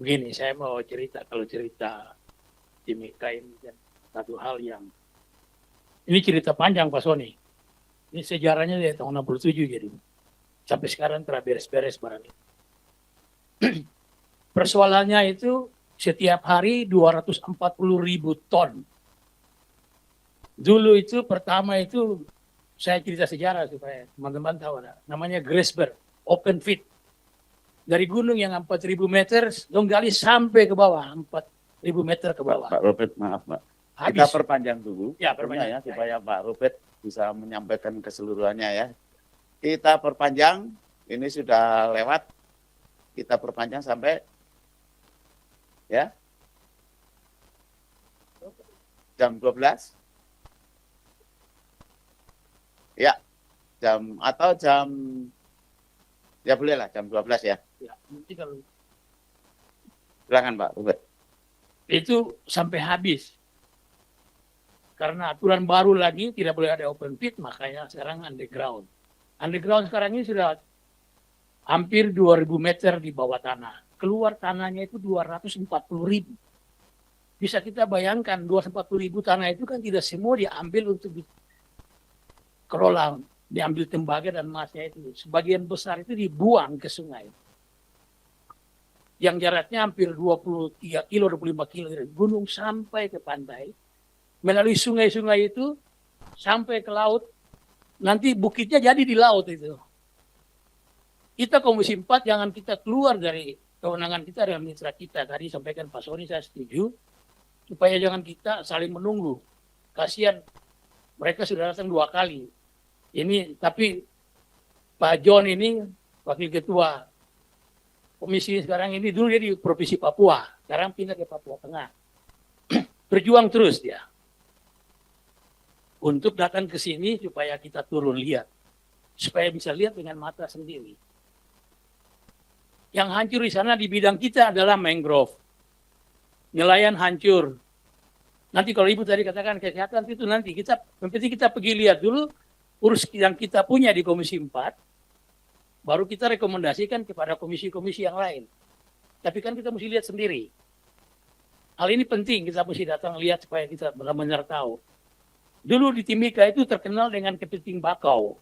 Begini, saya mau cerita, kalau cerita Timika ini kan satu hal yang, ini cerita panjang Pak Soni. Ini sejarahnya dari tahun 67 jadi. Sampai sekarang telah beres-beres barang itu. Persoalannya itu setiap hari 240.000 ton. Dulu itu pertama itu saya cerita sejarah supaya teman-teman tahu. Namanya Grasberg, open pit. Dari gunung yang 4.000 meter, dong gali sampai ke bawah, 4.000 meter ke bawah. Pak Robert, maaf Pak. Kita perpanjang dulu, ya, perpanjang, ya, supaya Pak Robert bisa menyampaikan keseluruhannya ya. Kita perpanjang, ini sudah lewat, kita perpanjang sampai ya jam 12. Ya, jam ya boleh lah jam 12 ya. Ya, nanti kalau silakan Pak Robert. Itu sampai habis. Karena aturan baru lagi tidak boleh ada open pit, makanya sekarang underground. Underground sekarang ini sudah hampir 2.000 meter di bawah tanah. Keluar tanahnya itu 240.000. Bisa kita bayangkan 240.000 tanah itu kan tidak semua diambil untuk dikelola, diambil tembaga dan emasnya itu. Sebagian besar itu dibuang ke sungai. Yang jaraknya hampir 23 kilo, 25 kilo dari gunung sampai ke pantai. Melalui sungai-sungai itu sampai ke laut. Nanti bukitnya jadi di laut itu. Kita Komisi 4 jangan kita keluar dari kewenangan kita dengan mitra kita. Tadi sampaikan Pak Soni, saya setuju. Supaya jangan kita saling menunggu. Kasihan mereka sudah datang 2 kali. Ini tapi Pak John ini wakil ketua komisi sekarang ini, dulu dia di Provinsi Papua, sekarang pindah ke Papua Tengah. Berjuang terus dia untuk datang ke sini supaya kita turun lihat, supaya bisa lihat dengan mata sendiri. Yang hancur di sana di bidang kita adalah mangrove. Nelayan hancur. Nanti kalau Ibu tadi katakan kesehatan itu nanti kita, yang penting kita pergi lihat dulu urus yang kita punya di Komisi 4, baru kita rekomendasikan kepada komisi-komisi yang lain. Tapi kan kita mesti lihat sendiri. Hal ini penting, kita mesti datang lihat supaya kita benar-benar tahu. Dulu di Timika itu terkenal dengan kepiting bakau.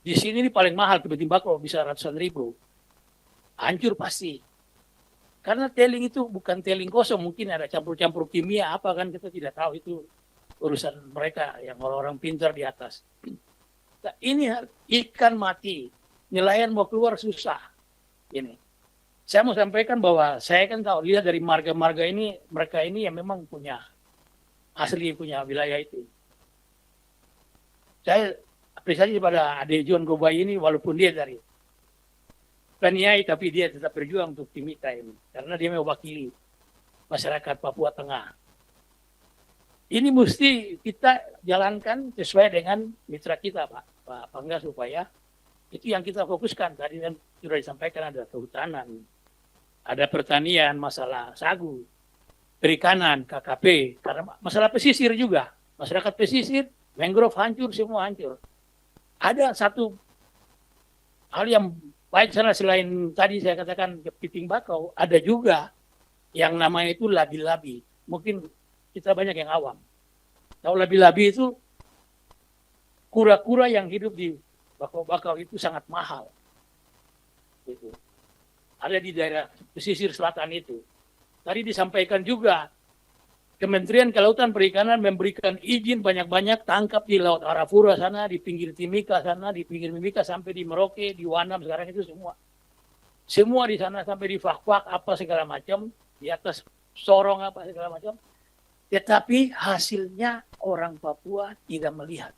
Di sini ini paling mahal kepiting bakau, bisa ratusan ribu. Hancur pasti. Karena tailing itu bukan tailing kosong, mungkin ada campur-campur kimia apa kan kita tidak tahu, itu urusan mereka yang orang-orang pintar di atas. Nah, ini ikan mati, nelayan mau keluar susah. Ini, saya mau sampaikan bahwa saya kan tahu lihat dari marga-marga ini, mereka ini yang memang punya asli punya wilayah itu. Saya apresiasi pada Ade John Gobai ini, walaupun dia dari Paniai, tapi dia tetap berjuang untuk Timika ini, karena dia mewakili masyarakat Papua Tengah. Ini mesti kita jalankan sesuai dengan mitra kita, Pak Pangga, supaya itu yang kita fokuskan. Tadi kan sudah disampaikan ada kehutanan, ada pertanian, masalah sagu, perikanan, KKP, karena masalah pesisir juga. Masyarakat pesisir, mangrove hancur, semua hancur. Ada satu hal yang baik sana selain tadi saya katakan kepiting bakau, ada juga yang namanya itu labi-labi. Mungkin kita banyak yang awam. Tahu labi-labi itu kura-kura yang hidup di bakau-bakau itu sangat mahal. Gitu. Ada di daerah pesisir selatan itu. Tadi disampaikan juga, Kementerian Kelautan Perikanan memberikan izin banyak-banyak tangkap di Laut Arafura sana, di pinggir Timika sana, di pinggir Mimika sampai di Merauke, di Wanam sekarang itu semua. Semua di sana sampai di Fak-Fak apa segala macam, di atas Sorong apa segala macam. Tetapi hasilnya orang Papua tidak melihat.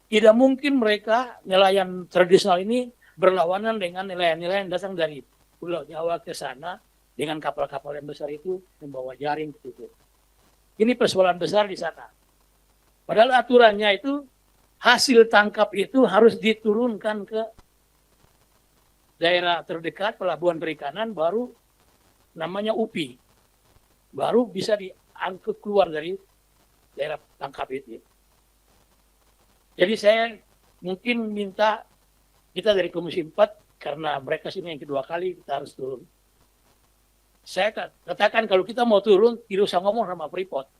Tidak mungkin mereka nelayan tradisional ini berlawanan dengan nelayan-nelayan datang dari Pulau Jawa ke sana dengan kapal-kapal yang besar itu membawa jaring ke situ. Ini persoalan besar di sana. Padahal aturannya itu hasil tangkap itu harus diturunkan ke daerah terdekat pelabuhan perikanan, baru namanya UPI. Baru bisa diangkut keluar dari daerah tangkap itu. Jadi saya mungkin minta kita dari Komisi 4 karena mereka sini yang kedua kali kita harus turun. Saya katakan kalau kita mau turun, tidak usah ngomong sama Freeport.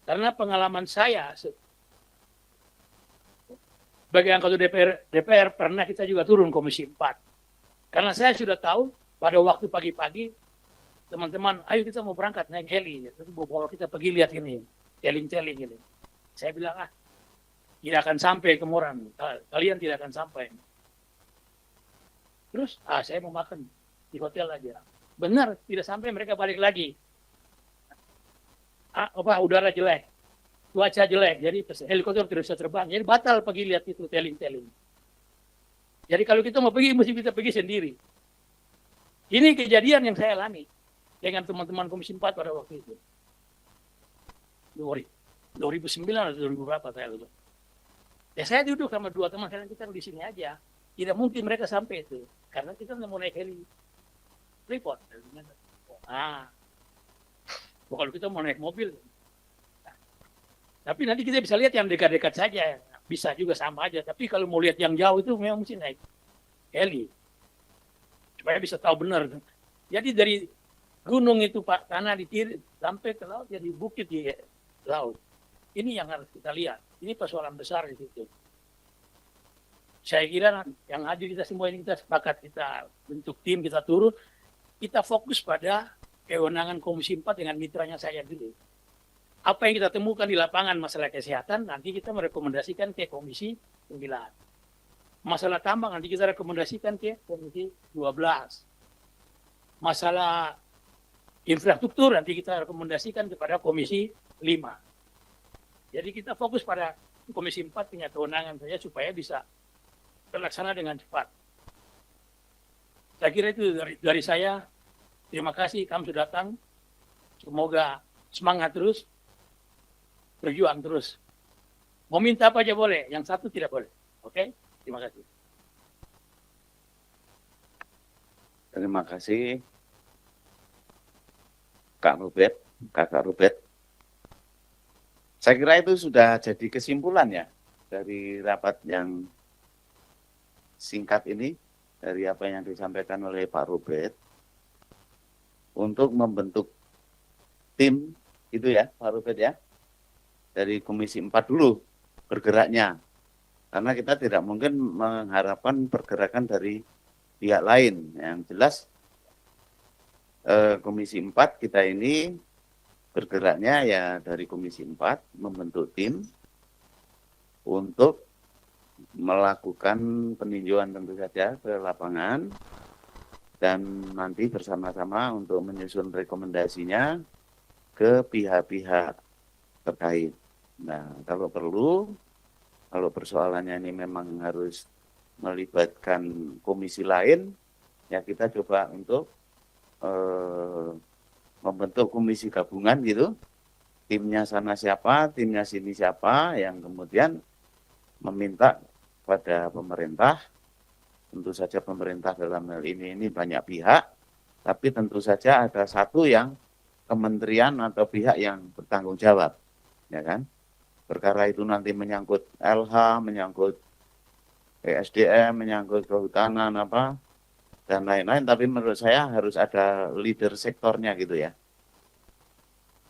Karena pengalaman saya sebagai anggota DPR pernah kita juga turun Komisi 4. Karena saya sudah tahu pada waktu pagi-pagi, teman-teman, ayo kita mau berangkat naik heli. Terus bawa kita pergi lihat ini, teling-teling ini. Saya bilang, tidak akan sampai ke Moran. Kalian tidak akan sampai. Terus, saya mau makan di hotel aja. Benar, tidak sampai mereka balik lagi. Udara jelek, cuaca jelek, jadi helikopter tidak bisa terbang. Jadi batal pergi lihat itu teling-teling. Jadi kalau kita mau pergi, mesti kita pergi sendiri. Ini kejadian yang saya alami dengan teman-teman Komisi 4 pada waktu itu. 2009 atau 2000 berapa saya lupa. Ya saya duduk sama dua teman saya, kita di sini aja. Tidak mungkin mereka sampai itu, karena kita mau naik heli. Freeport. Kalau kita mau naik mobil. Tapi nanti kita bisa lihat yang dekat-dekat saja. Bisa juga sama aja. Tapi kalau mau lihat yang jauh itu memang mesti naik heli. Supaya bisa tahu benar. Jadi dari gunung itu Pak, tanah ditirik sampai ke laut, jadi bukit di laut. Ini yang harus kita lihat. Ini persoalan besar di situ. Saya kira yang hadir kita semua ini kita sepakat, kita bentuk tim, kita turun. Kita fokus pada kewenangan Komisi 4 dengan mitranya saya dulu. Apa yang kita temukan di lapangan masalah kesehatan, nanti kita merekomendasikan ke Komisi 9. Masalah tambang, nanti kita rekomendasikan ke Komisi 12. Masalah infrastruktur, nanti kita rekomendasikan kepada Komisi 5. Jadi kita fokus pada Komisi 4 punya kewenangan saja supaya bisa terlaksana dengan cepat. Saya kira itu dari saya. Terima kasih kamu sudah datang. Semoga semangat terus, berjuang terus. Mau minta apa aja boleh, yang satu tidak boleh. Oke? Terima kasih. Terima kasih Kakak Robert. Saya kira itu sudah jadi kesimpulan ya dari rapat yang singkat ini, dari apa yang disampaikan oleh Pak Robert, untuk membentuk tim itu ya Pak Robert ya, dari Komisi 4 dulu bergeraknya, karena kita tidak mungkin mengharapkan pergerakan dari pihak lain. Yang jelas Komisi 4 kita ini bergeraknya ya dari Komisi 4 membentuk tim untuk melakukan peninjauan tentu saja ke lapangan dan nanti bersama-sama untuk menyusun rekomendasinya ke pihak-pihak terkait. Nah, kalau perlu, kalau persoalannya ini memang harus melibatkan komisi lain, ya kita coba untuk membentuk komisi gabungan gitu. Timnya sana siapa, timnya sini siapa, yang kemudian meminta pada pemerintah. Tentu saja pemerintah dalam hal ini banyak pihak, tapi tentu saja ada satu yang kementerian atau pihak yang bertanggung jawab, ya kan? Perkara itu nanti menyangkut LH, menyangkut ESDM, menyangkut kehutanan apa dan lain-lain, tapi menurut saya harus ada leader sektornya gitu ya.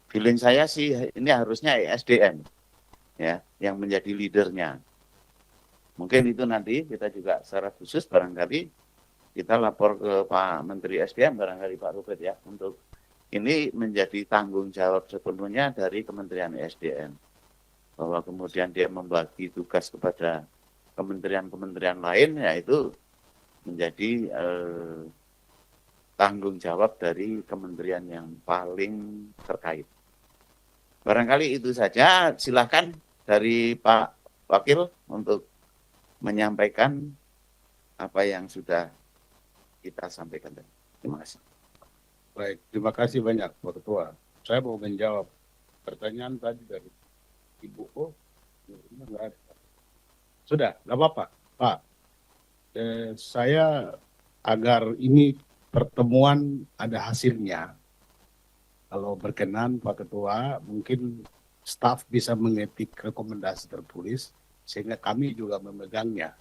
Feeling saya sih ini harusnya ESDM ya yang menjadi leadernya. Mungkin itu nanti kita juga secara khusus barangkali kita lapor ke Pak Menteri SDM barangkali Pak Robert ya, untuk ini menjadi tanggung jawab sepenuhnya dari Kementerian SDM. Bahwa kemudian dia membagi tugas kepada kementerian-kementerian lain, yaitu menjadi tanggung jawab dari kementerian yang paling terkait. Barangkali itu saja, silakan dari Pak Wakil untuk menyampaikan apa yang sudah kita sampaikan tadi. Terima kasih. Baik, terima kasih banyak Pak Ketua. Saya mau menjawab pertanyaan tadi dari Ibu. Enggak ada. Sudah, nggak apa-apa, Pak. Saya agar ini pertemuan ada hasilnya. Kalau berkenan Pak Ketua, mungkin staf bisa mengetik rekomendasi tertulis, sehingga kami juga memegangnya.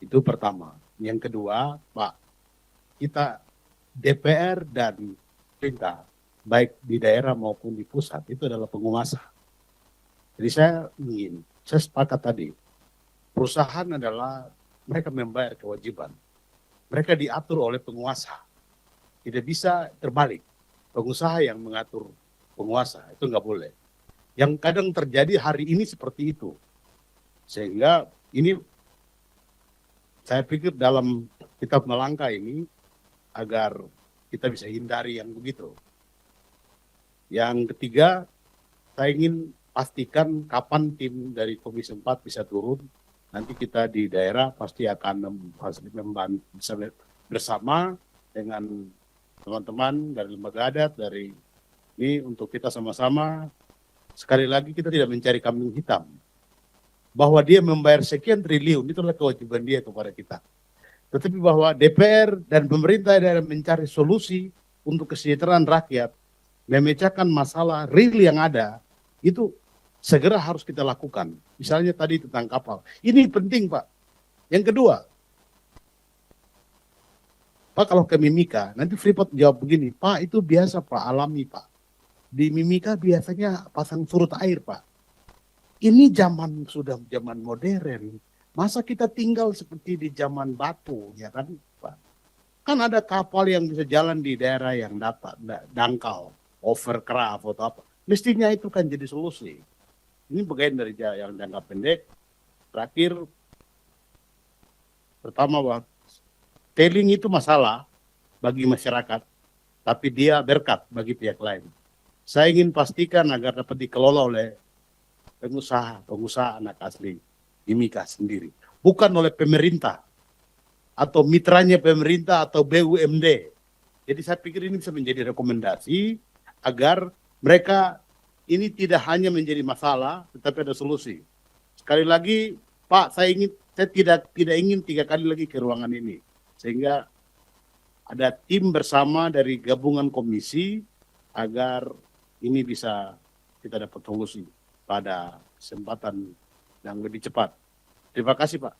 Itu pertama. Yang kedua, Pak, kita DPR dan pemerintah, baik di daerah maupun di pusat, itu adalah penguasa. Jadi saya sepakat tadi, perusahaan adalah mereka membayar kewajiban. Mereka diatur oleh penguasa. Tidak bisa terbalik. Pengusaha yang mengatur penguasa, itu nggak boleh. Yang kadang terjadi hari ini seperti itu. Sehingga ini saya pikir dalam kitab Melangkah ini agar kita bisa hindari yang begitu. Yang ketiga, saya ingin pastikan kapan tim dari Komisi 4 bisa turun. Nanti kita di daerah pasti akan membantu bisa bersama dengan teman-teman dari lembaga adat, dari ini untuk kita sama-sama. Sekali lagi kita tidak mencari kambing hitam. Bahwa dia membayar sekian triliun, itulah kewajiban dia kepada kita. Tetapi bahwa DPR dan pemerintah daerah mencari solusi untuk kesejahteraan rakyat, memecahkan masalah real yang ada, itu segera harus kita lakukan. Misalnya tadi tentang kapal. Ini penting, Pak. Yang kedua, Pak, kalau ke Mimika, nanti Freeport jawab begini, Pak, itu biasa, Pak, alami, Pak. Di Mimika biasanya pasang surut air, Pak. Ini sudah zaman modern. Masa kita tinggal seperti di zaman batu, ya kan, Pak? Kan ada kapal yang bisa jalan di daerah yang dangkal, overcraft atau apa. Mestinya itu kan jadi solusi. Ini bagian dari yang jangka pendek. Terakhir, pertama, Pak, tailing itu masalah bagi masyarakat, tapi dia berkat bagi pihak lain. Saya ingin pastikan agar dapat dikelola oleh pengusaha anak asli Mimika sendiri, bukan oleh pemerintah atau mitranya pemerintah atau BUMD. Jadi saya pikir ini bisa menjadi rekomendasi agar mereka ini tidak hanya menjadi masalah, tetapi ada solusi. Sekali lagi, Pak, saya tidak ingin 3 kali lagi ke ruangan ini, sehingga ada tim bersama dari gabungan komisi agar ini bisa kita dapat solusi pada kesempatan yang lebih cepat. Terima kasih, Pak.